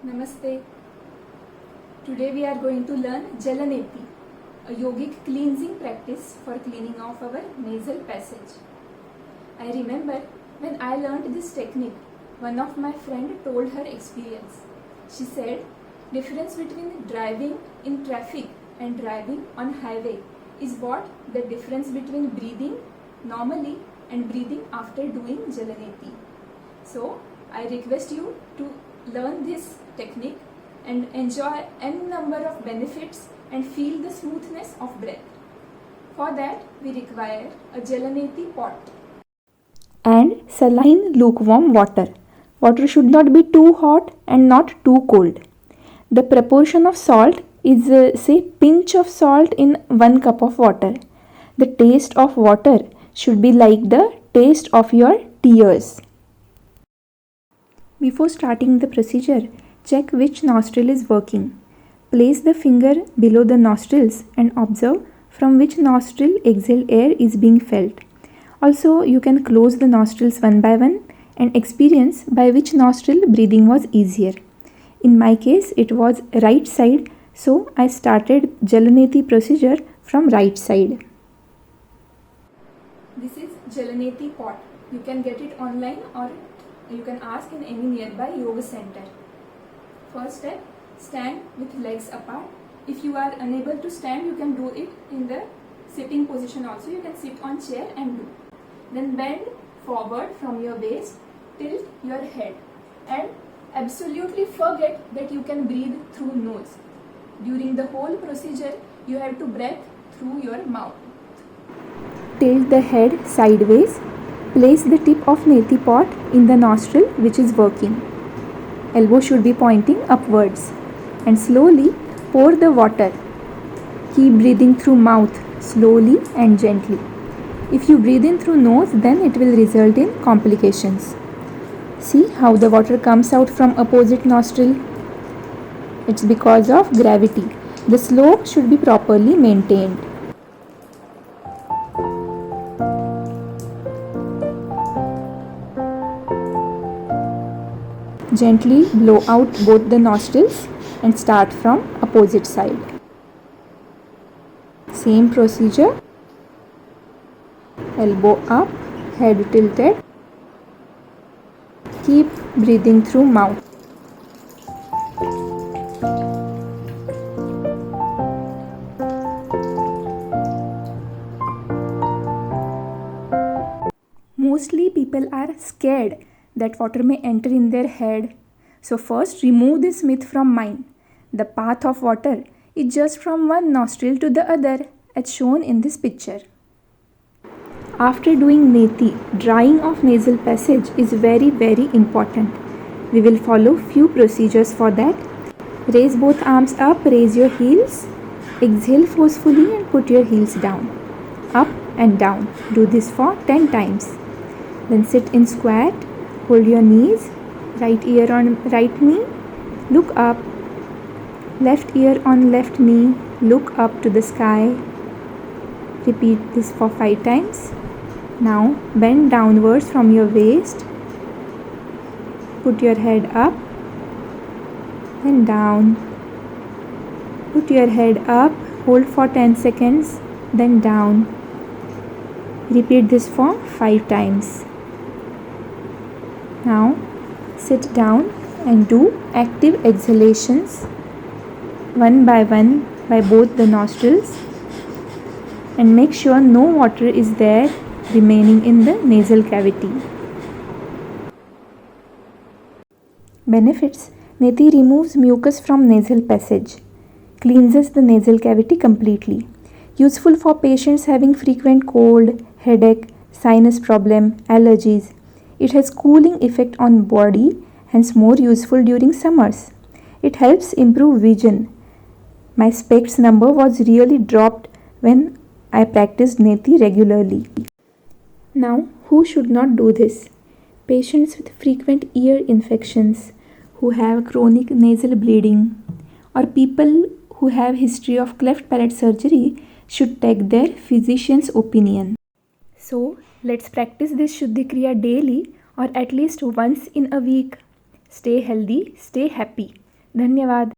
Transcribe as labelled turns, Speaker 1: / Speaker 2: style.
Speaker 1: Namaste. Today we are going to learn Jalaneti, a yogic cleansing practice for cleaning off our nasal passage. I remember when I learned this technique, one of my friend told her experience. She said, difference between driving in traffic and driving on highway is what the difference between breathing normally and breathing after doing Jalaneti. So I request you to learn this technique and enjoy n number of benefits and feel the smoothness of breath. For that we require a Jalaneti pot
Speaker 2: and saline lukewarm water. Water should not be too hot and not too cold. The proportion of salt is say pinch of salt in 1 cup of water. The taste of water should be like the taste of your tears. Before starting the procedure, check which nostril is working. Place the finger below the nostrils and observe from which nostril exhaled air is being felt. Also, you can close the nostrils one by one and experience by which nostril breathing was easier. In my case, it was right side, so I started Jalaneti procedure from right side.
Speaker 1: This is Jalaneti pot. You can get it online or you can ask in any nearby yoga center. First step, stand with legs apart. If you are unable to stand, you can do it in the sitting position also. You can sit on chair and do. Then bend forward from your waist, tilt your head and absolutely forget that you can breathe through nose. During the whole procedure, you have to breathe through your mouth.
Speaker 2: Tilt the head sideways. Place the tip of neti pot in the nostril which is working. Elbow should be pointing upwards. And slowly pour the water. Keep breathing through mouth slowly and gently. If you breathe in through nose, then it will result in complications. See how the water comes out from opposite nostril? It's because of gravity. The slope should be properly maintained. Gently blow out both the nostrils and start from opposite side. Same procedure. Elbow up, head tilted. Keep breathing through mouth. Mostly people are scared that water may enter in their head. So first remove this myth from mind. The path of water is just from one nostril to the other as shown in this picture. After doing neti, drying of nasal passage is very important. We will follow few procedures for that. Raise both arms up, raise your heels. Exhale forcefully and put your heels down. Up and down. Do this for 10 times. Then sit in squat. Hold your knees, right ear on right knee, look up, left ear on left knee, look up to the sky. Repeat this for 5 times. Now bend downwards from your waist, put your head up and down. Put your head up, hold for 10 seconds, then down. Repeat this for 5 times. Now sit down and do active exhalations one by both the nostrils and make sure no water is there remaining in the nasal cavity. Benefits: neti removes mucus from nasal passage, cleanses the nasal cavity completely. Useful for patients having frequent cold, headache, sinus problem, allergies. It has cooling effect on body, hence more useful during summers. It helps improve vision. My specs number was really dropped when I practiced neti regularly. Now, who should not do this? Patients with frequent ear infections, who have chronic nasal bleeding, or people who have history of cleft palate surgery should take their physician's opinion. So, let's practice this Shuddhi Kriya daily or at least once in a week. Stay healthy, stay happy. धन्यवाद।